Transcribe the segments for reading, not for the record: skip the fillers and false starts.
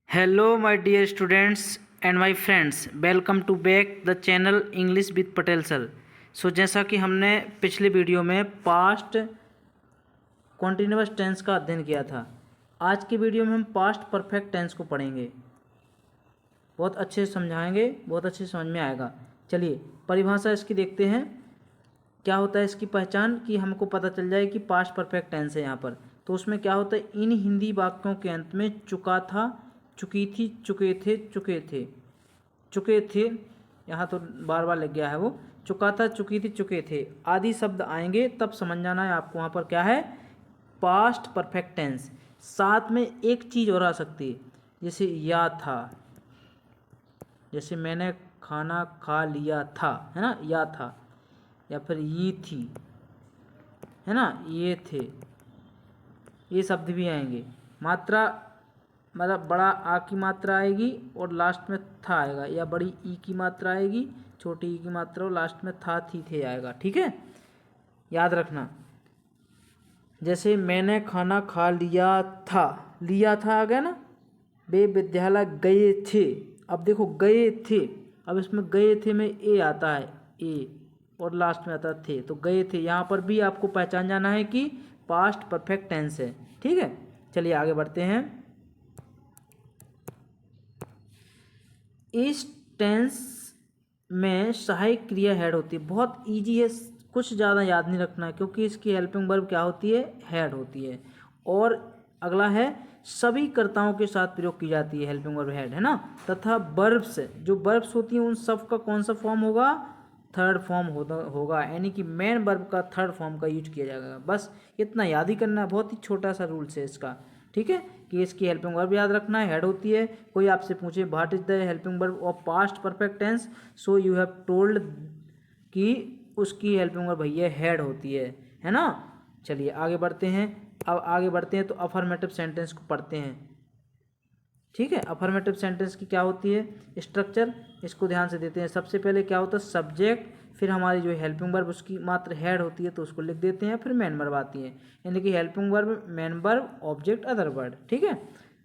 Hello my dear students and my friends, welcome to back the channel English with Patel sir. जैसा कि हमने पिछले video में past continuous tense का अध्ययन किया था, आज के वीडियो में हम पास्ट परफेक्ट टेंस को पढ़ेंगे। बहुत अच्छे से समझाएंगे, बहुत अच्छे से समझ में आएगा। चलिए परिभाषा इसकी देखते हैं, क्या होता है इसकी पहचान, कि हमको पता चल जाए कि पास्ट परफेक्ट टेंस है यहाँ पर। तो उसमें क्या होता है, इन हिंदी वाक्यों के अंत में चुका था, चुकी थी, चुके थे, चुके थे, चुके थे, यहाँ तो बार बार लग गया है वो, चुका था, चुकी थी, चुके थे आदि शब्द आएंगे तब समझ जाना है आपको वहाँ पर क्या है, पास्ट परफेक्ट टेंस। साथ में एक चीज़ और आ सकती है, जैसे या था, जैसे मैंने खाना खा लिया था, है ना, या था, या फिर ये थी, है ना, ये थे, ये शब्द भी आएंगे। मात्रा मतलब बड़ा आ की मात्रा आएगी और लास्ट में था आएगा, या बड़ी ई की मात्रा आएगी, छोटी ई की मात्रा और लास्ट में था, थी, थे आएगा। ठीक है, याद रखना। जैसे मैंने खाना खा लिया था, लिया था आ गया ना, वे विद्यालय गए थे। अब देखो गए थे, अब इसमें गए थे में ए आता है, ए, और लास्ट में आता है थे, तो गए थे। यहाँ पर भी आपको पहचान जाना है कि पास्ट परफेक्ट टेंस है। ठीक है, चलिए आगे बढ़ते हैं। इस टेंस में सहायक क्रिया हेड होती है, बहुत इजी है, कुछ ज़्यादा याद नहीं रखना, क्योंकि इसकी हेल्पिंग वर्ब क्या होती है, हेड होती है। और अगला है सभी कर्ताओं के साथ प्रयोग की जाती है हेल्पिंग वर्ब हेड, है ना। तथा वर्ब्स, जो वर्ब्स होती हैं उन सब का कौन सा फॉर्म होगा, थर्ड फॉर्म होगा, यानी कि मेन वर्ब का थर्ड फॉर्म का यूज किया जाएगा। बस इतना याद ही करना है, बहुत ही छोटा सा रूल्स है इसका। ठीक है, कि इसकी हेल्पिंग वर्ब याद रखना है, हेड होती है। कोई आपसे पूछे what is the helping verb of past perfect tense, so you have told कि उसकी हेल्पिंग वर्ब भैया हेड होती है ना। चलिए आगे बढ़ते हैं। अब आगे बढ़ते हैं तो अफर्मेटिव सेंटेंस को पढ़ते हैं। ठीक है, अफर्मेटिव सेंटेंस की क्या होती है, स्ट्रक्चर, इसको ध्यान से देते हैं। सबसे पहले क्या होता है, सब्जेक्ट, फिर हमारी जो हेल्पिंग वर्ब उसकी मात्र हेड होती है तो उसको लिख देते हैं, फिर मेन वर्ब आती है, यानी कि helping verb, main verb, object, other word. ठीक है,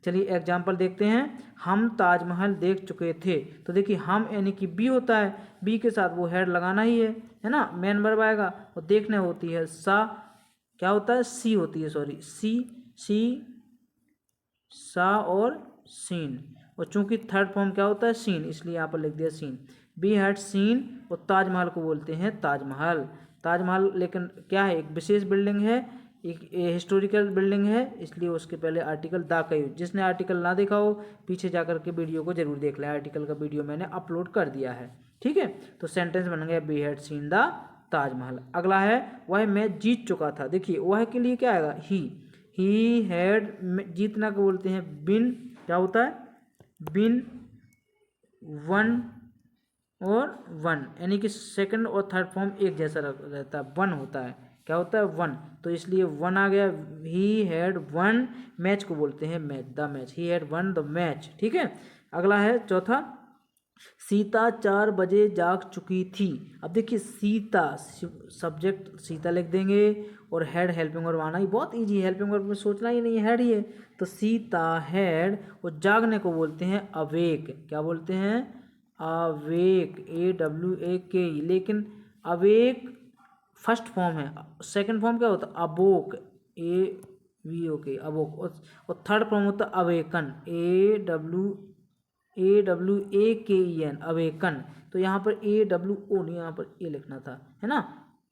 चलिए एग्जाम्पल देखते हैं। हम ताजमहल देख चुके थे, तो देखिए हम यानी कि बी होता है, बी के साथ वो हेड लगाना ही है ना, मेन वर्ब आएगा। और देखने होती है सा, क्या होता है, सी होती है, सॉरी, सी, सी, सा और सीन, और चूंकि थर्ड फॉर्म क्या होता है, सीन, इसलिए यहाँ पर लिख दिया सीन। बी हैड सीन, और ताजमहल को बोलते हैं ताजमहल। ताजमहल लेकिन क्या है, एक विशेष बिल्डिंग है, एक हिस्टोरिकल बिल्डिंग है, इसलिए उसके पहले आर्टिकल दा का यूज। जिसने आर्टिकल ना देखा हो पीछे जाकर के वीडियो को जरूर देख लें, आर्टिकल का वीडियो मैंने अपलोड कर दिया है। ठीक है, तो सेंटेंस बन गया be had seen the Taj Mahal. अगला है वह मैच जीत चुका था। देखिए वह के लिए क्या आएगा, ही हैड, जीतना को बोलते हैं बिन, क्या होता है, बिन वन और वन, यानी कि सेकंड और थर्ड फॉर्म एक जैसा रहता है, वन होता है, क्या होता है, वन, तो इसलिए वन आ गया। ही हैड वन, मैच को बोलते हैं match, the match, he had one the match. ठीक है, अगला है चौथा, सीता 4 बजे जाग चुकी थी। अब देखिए सीता, सब्जेक्ट सीता लिख देंगे, और हेड हेल्पिंग वर्ब आना ही बहुत इजी है, हेल्पिंग वर्ब में सोचना ही नहीं है, हेड ही है। तो सीता हेड, और जागने को बोलते हैं अवेक, क्या बोलते हैं, अवेक, AWAK, लेकिन अवेक फर्स्ट फॉर्म है, सेकंड फॉर्म क्या होता है, अबोक, AVOK, अबोक, और थर्ड फॉर्म होता है अवेकन, AWAKEN, अवेकन। तो यहाँ पर AWO नहीं, यहाँ पर ए लिखना था, है ना,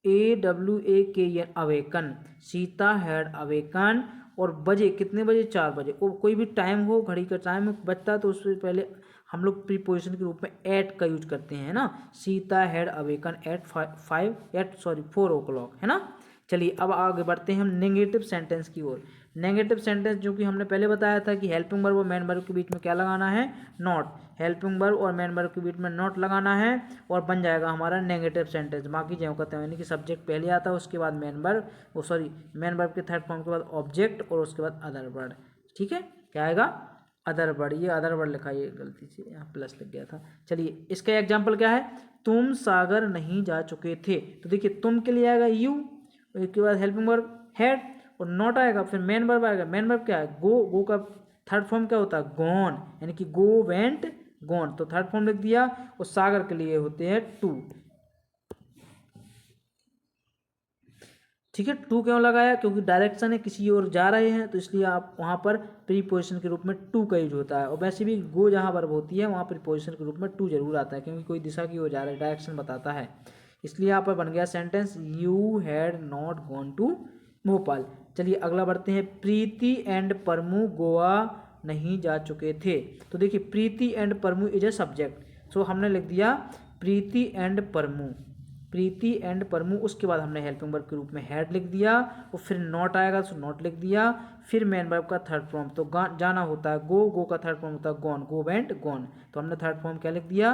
AWAKEN, awaken. Sita had awaken, और बजे कितने बजे, 4 बजे। कोई भी टाइम हो, घड़ी का टाइम बजता, तो उससे पहले हम लोग प्रीपोजिशन के रूप में एट का यूज करते हैं, है ना। Sita had awaken eight 4 o'clock, है ना। चलिए अब आगे बढ़ते हैं हम नेगेटिव सेंटेंस की ओर। नेगेटिव सेंटेंस जो कि हमने पहले बताया था कि हेल्पिंग वर्ब और मेन वर्ब के बीच में क्या लगाना है, नॉट, हेल्पिंग वर्ब और मेन वर्ब के बीच में नॉट लगाना है, और बन जाएगा हमारा नेगेटिव सेंटेंस। बाकी जो कहते हैं, यानी कि सब्जेक्ट पहले आता है, उसके बाद मेन वर्ब, वो सॉरी मेन वर्ब के थर्ड फॉर्म के बाद ऑब्जेक्ट, और उसके बाद अदर वर्ड। ठीक है, क्या आएगा, अदर वर्ड, ये अदर वर्ड लिखा, ये गलती से यहाँ प्लस लग गया था। चलिए इसका एग्जाम्पल क्या है, तुम सागर नहीं जा चुके थे, तो देखिए तुम के लिए आएगा यू, इसके बाद हेल्पिंग वर्ब हेड, और नॉट आएगा, फिर मेन वर्ब आएगा। मेन वर्ब क्या है, गो, गो का थर्ड फॉर्म क्या होता है, गॉन, यानी कि गो वेंट गॉन, तो थर्ड फॉर्म लिख दिया। और सागर के लिए होते हैं टू। ठीक है, टू क्यों लगाया, क्योंकि डायरेक्शन है, किसी और जा रहे हैं, तो इसलिए आप वहाँ पर प्रीपोजिशन के रूप में टू का यूज होता है। और वैसे भी गो जहाँ वर्ब होती है वहाँ प्रीपोजिशन के रूप में टू जरूर आता है, क्योंकि कोई दिशा की ओर जा रहा है, डायरेक्शन बताता है। इसलिए यहाँ पर बन गया sentence, you had not gone to Bhopal. चलिए अगला बढ़ते हैं, प्रीति एंड परमू गोवा नहीं जा चुके थे। तो देखिए प्रीति एंड परमू इज ए सब्जेक्ट, सो हमने लिख दिया प्रीति एंड परमू, प्रीति एंड परमू। उसके बाद हमने हेल्पिंग वर्ब के रूप में हैड लिख दिया, और फिर नॉट आएगा तो नॉट लिख दिया, फिर मेन वर्ब का थर्ड फॉर्म, तो जाना होता है गो, गो का थर्ड फॉर्म होता है गॉन, गो वेंट गॉन, तो हमने थर्ड फॉर्म क्या लिख दिया,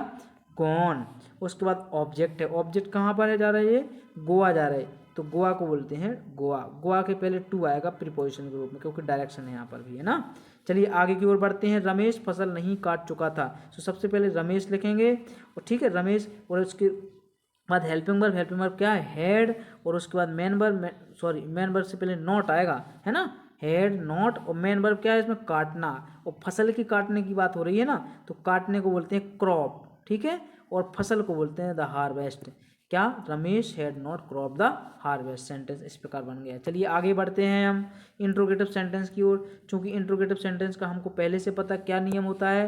गॉन। उसके बाद ऑब्जेक्ट है, ऑब्जेक्ट कहाँ पर है, जा रहा है ये गोवा जा रहा है, तो गोवा को बोलते हैं गोवा। गोवा के पहले टू आएगा प्रीपोजिशन के रूप में, क्योंकि डायरेक्शन है यहाँ पर भी, है ना। चलिए आगे की ओर बढ़ते हैं, रमेश फसल नहीं काट चुका था, तो सबसे पहले रमेश लिखेंगे, और ठीक है रमेश, और उसके बाद हेल्पिंग वर्ब, हेल्पिंग वर्ब क्या है, हैड, और उसके बाद main verb, sorry main verb से पहले नॉट आएगा, है ना, हैड नॉट, और मेन वर्ब क्या है इसमें, काटना, और फसल की काटने की बात हो रही है ना, तो काटने को बोलते हैं क्रॉप, ठीक है, और फसल को बोलते हैं द हार्वेस्ट। क्या, Ramesh had not crop the harvest, sentence इस प्रकार बन गया। चलिए आगे बढ़ते हैं हम इंट्रोगेटिव सेंटेंस की ओर। चूंकि इंट्रोगेटिव सेंटेंस का हमको पहले से पता क्या नियम होता है,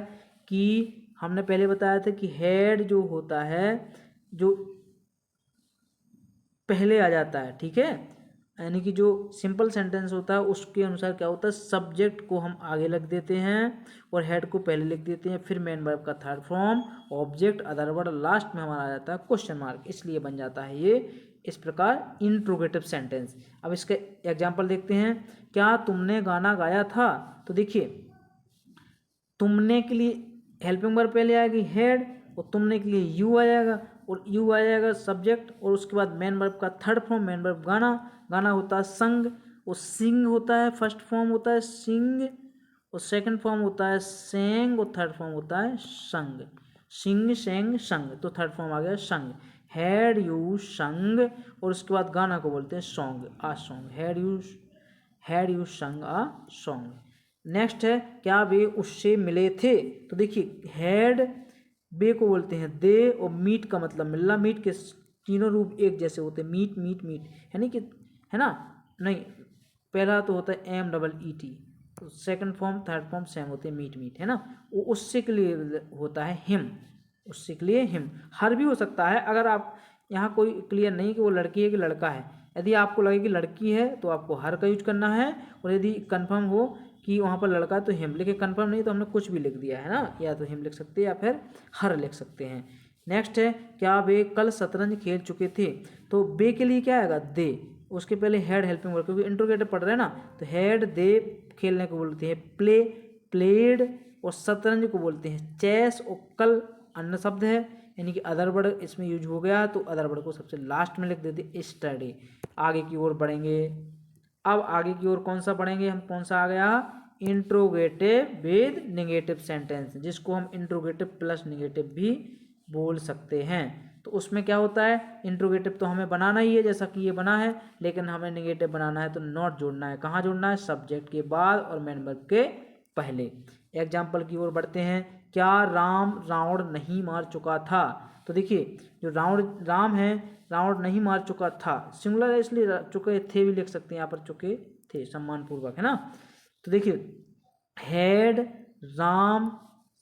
कि हमने पहले बताया था कि हैड जो होता है जो पहले आ जाता है, ठीक है, यानी कि जो सिंपल सेंटेंस होता है उसके अनुसार क्या होता है, सब्जेक्ट को हम आगे लिख देते हैं और हेड को पहले लिख देते हैं, फिर मेन वर्ब का third form, object, other word, last में हमारा आ जाता है क्वेश्चन मार्क, इसलिए बन जाता है ये इस प्रकार इंट्रोगेटिव सेंटेंस। अब इसके एग्जाम्पल देखते हैं, क्या तुमने गाना गाया था, तो देखिए तुमने के लिए हेल्पिंग वर्ब पहले आएगी हेड, और तुमने के लिए यू आ जाएगा, और यू आ जाएगा सब्जेक्ट, और उसके बाद मेन वर्ब का थर्ड फॉर्म, मेन वर्ब गाना, गाना होता है संग, और सिंग होता है, फर्स्ट फॉर्म होता है सिंग, और सेकंड फॉर्म होता है सेंग, और थर्ड फॉर्म होता है संग, सिंग सेंग संग, तो थर्ड फॉर्म आ गया संग, हैड यू संग, और उसके बाद गाना को बोलते हैं song, uh song, had you संग आ सॉन्ग। नेक्स्ट है, क्या वे उससे मिले थे, तो देखिए हैड, बे को बोलते हैं दे, और मीट का मतलब मिलना, मीट के तीनों रूप एक जैसे होते हैं, मीट मीट मीट, यानी कि, है ना, नहीं पहला तो होता है एम डबल ई टी, तो second form third form same होते हैं, मीट मीट, है ना। वो उससे के लिए होता है हिम, उससे के लिए हिम, हर भी हो सकता है, अगर आप यहाँ कोई क्लियर नहीं कि वो लड़की है कि लड़का है, यदि आपको लगे कि लड़की है तो आपको हर का यूज करना है, और यदि कन्फर्म हो कि वहाँ पर लड़का है तो हिम, लेकिन कन्फर्म नहीं तो हमने कुछ भी लिख दिया है ना, या तो हिम लिख सकते हैं या फिर हर लिख सकते हैं। नेक्स्ट है, क्या वे कल शतरंज खेल चुके थे, तो बे के लिए क्या आएगा, दे, उसके पहले हेड हेल्पिंग वर्ब, क्योंकि इंट्रोगेटिव पढ़ रहे हैं ना, तो हेड दे खेलने को बोलते हैं प्ले, प्लेड, और शतरंज को बोलते हैं चेस, और कल अन्य शब्द है, यानी कि अदर वर्ड इसमें यूज हो गया, तो अदर वर्ड को सबसे लास्ट में लिख देते स्टडी। आगे की ओर बढ़ेंगे, अब आगे की ओर कौन सा पढ़ेंगे हम, कौन सा आ गया, इंट्रोगेटिव विद नेगेटिव सेंटेंस, जिसको हम इंट्रोगेटिव प्लस नेगेटिव भी बोल सकते हैं। तो उसमें क्या होता है, इंट्रोगेटिव तो हमें बनाना ही है जैसा कि ये बना है, लेकिन हमें नेगेटिव बनाना है तो नॉट जोड़ना है, कहाँ जोड़ना है, सब्जेक्ट के बाद और मेन वर्ब के पहले। एग्जाम्पल की ओर बढ़ते हैं, क्या राम रावण नहीं मार चुका था, तो देखिए जो राम है रावण नहीं मार चुका था, सिंगुलर है इसलिए चुके थे भी लिख सकते हैं, यहाँ पर चुके थे सम्मान पूर्वक, है ना। तो देखिए हेड राम,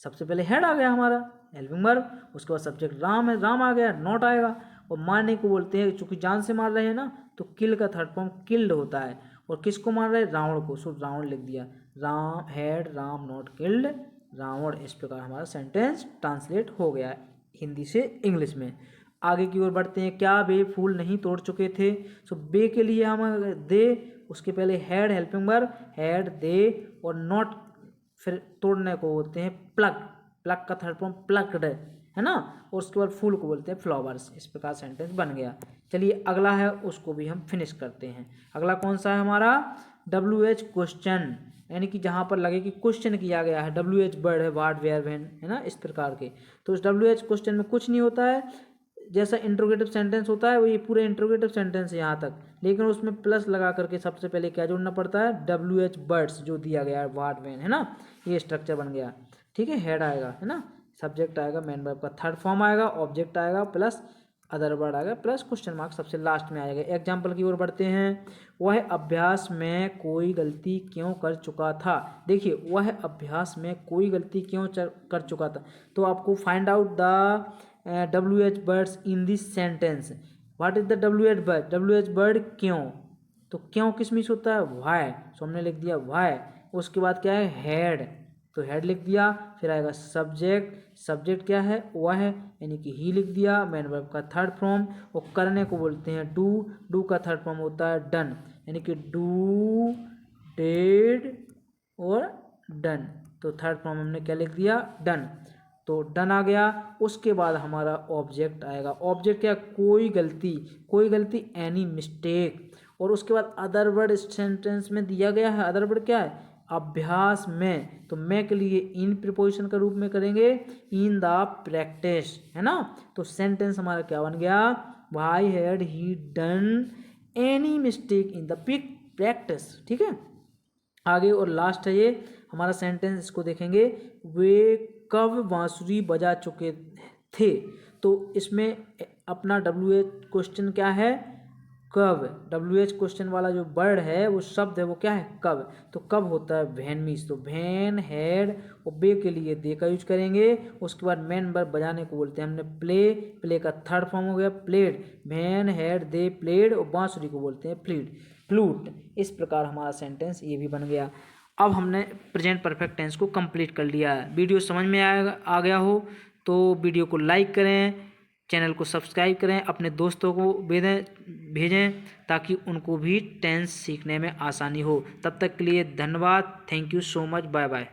सबसे पहले हेड आ गया हमारा हेल्पिंग वर्ब, उसके बाद सब्जेक्ट राम है, राम आ गया, नॉट आएगा, और मारने को बोलते हैं, चूंकि जान से मार रहे हैं ना, तो किल का थर्ड फॉर्म किल्ड होता है, और किसको मार रहे हैं, रावण को, सो रावण लिख दिया, Ram had Ram not killed Ravan. इस प्रकार हमारा सेंटेंस ट्रांसलेट हो गया हिंदी से इंग्लिश में। आगे की ओर बढ़ते हैं, क्या वे फूल नहीं तोड़ चुके थे, सो बे के लिए हम दे, उसके पहले had helping verb, had they, और नॉट, फिर तोड़ने को बोलते हैं प्लग, प्लग का थर्ड फॉर्म प्लग्ड, है ना, और उसके बाद फूल को बोलते हैं फ्लावर्स। इस प्रकार सेंटेंस बन गया। चलिए अगला है, उसको भी हम फिनिश करते हैं। अगला कौन सा है हमारा, WH क्वेश्चन, यानी कि जहाँ पर लगे कि क्वेश्चन किया गया है, WH वर्ड है, व्हाट वेयर व्हेन, है ना, इस प्रकार के। तो इस WH क्वेश्चन में कुछ नहीं होता है, जैसा इंट्रोगेटिव सेंटेंस होता है वो ये पूरे इंट्रोगेटिव सेंटेंस है यहाँ तक, लेकिन उसमें प्लस लगा करके सबसे पहले क्या जोड़ना पड़ता है, WH बर्ड्स जो दिया गया है, व्हाट व्हेन, है ना, ये स्ट्रक्चर बन गया। ठीक है, हेड आएगा, है ना, सब्जेक्ट आएगा, मेन वर्ब का थर्ड फॉर्म आएगा, ऑब्जेक्ट आएगा प्लस अदर वर्ड आएगा प्लस क्वेश्चन मार्क सबसे लास्ट में आएगा। एग्जाम्पल की ओर बढ़ते हैं। वह अभ्यास में कोई गलती क्यों कर चुका था। देखिए, वह अभ्यास में कोई गलती क्यों कर चुका था, तो आपको find out the WH words in this sentence. What is the WH word, WH word क्यों, तो क्यों किस मिस होता है, वाई, सो हमने लिख दिया वाई। उसके बाद क्या है, हेड, तो हेड लिख दिया, फिर आएगा सब्जेक्ट, सब्जेक्ट क्या है, वह है, यानी कि ही लिख दिया, मेन वर्ब का थर्ड फॉर्म, और करने को बोलते हैं डू, डू का थर्ड फॉर्म होता है डन, यानी कि डू, डेड और डन, तो थर्ड फॉर्म हमने क्या लिख दिया, डन, तो डन आ गया। उसके बाद हमारा ऑब्जेक्ट आएगा, ऑब्जेक्ट क्या, कोई गलती, कोई गलती, एनी मिस्टेक, और उसके बाद अदर वर्ड सेंटेंस में दिया गया है, अदर वर्ड क्या है, अभ्यास में, तो मैं के लिए इन प्रीपोजिशन का रूप में करेंगे इन द प्रैक्टिस, है ना, तो सेंटेंस हमारा क्या बन गया, why had he done any mistake in the practice. ठीक है, आगे और लास्ट है ये हमारा सेंटेंस, इसको देखेंगे, वे कब बांसुरी बजा चुके थे, तो इसमें अपना WH क्वेश्चन क्या है, कब, WH क्वेश्चन वाला जो वर्ड है वो शब्द है वो क्या है, कब, तो कब होता है वैन मीस, तो वैन, हेड और बे के लिए दे का यूज करेंगे। उसके बाद मेन वर्ब बजाने को बोलते हैं हमने प्ले, प्ले का थर्ड फॉर्म हो गया प्लेड, वैन, हेड, दे प्लेड, और बांसुरी को बोलते हैं फ्लूट, फ्लूट। इस प्रकार हमारा सेंटेंस ये भी बन गया। अब हमने प्रेजेंट परफेक्ट टेंस को कंप्लीट कर लिया है। वीडियो समझ में आ गया हो तो वीडियो को लाइक करें, चैनल को सब्सक्राइब करें, अपने दोस्तों को भेजें ताकि उनको भी टेंस सीखने में आसानी हो। तब तक के लिए धन्यवाद, thank you so much, bye bye.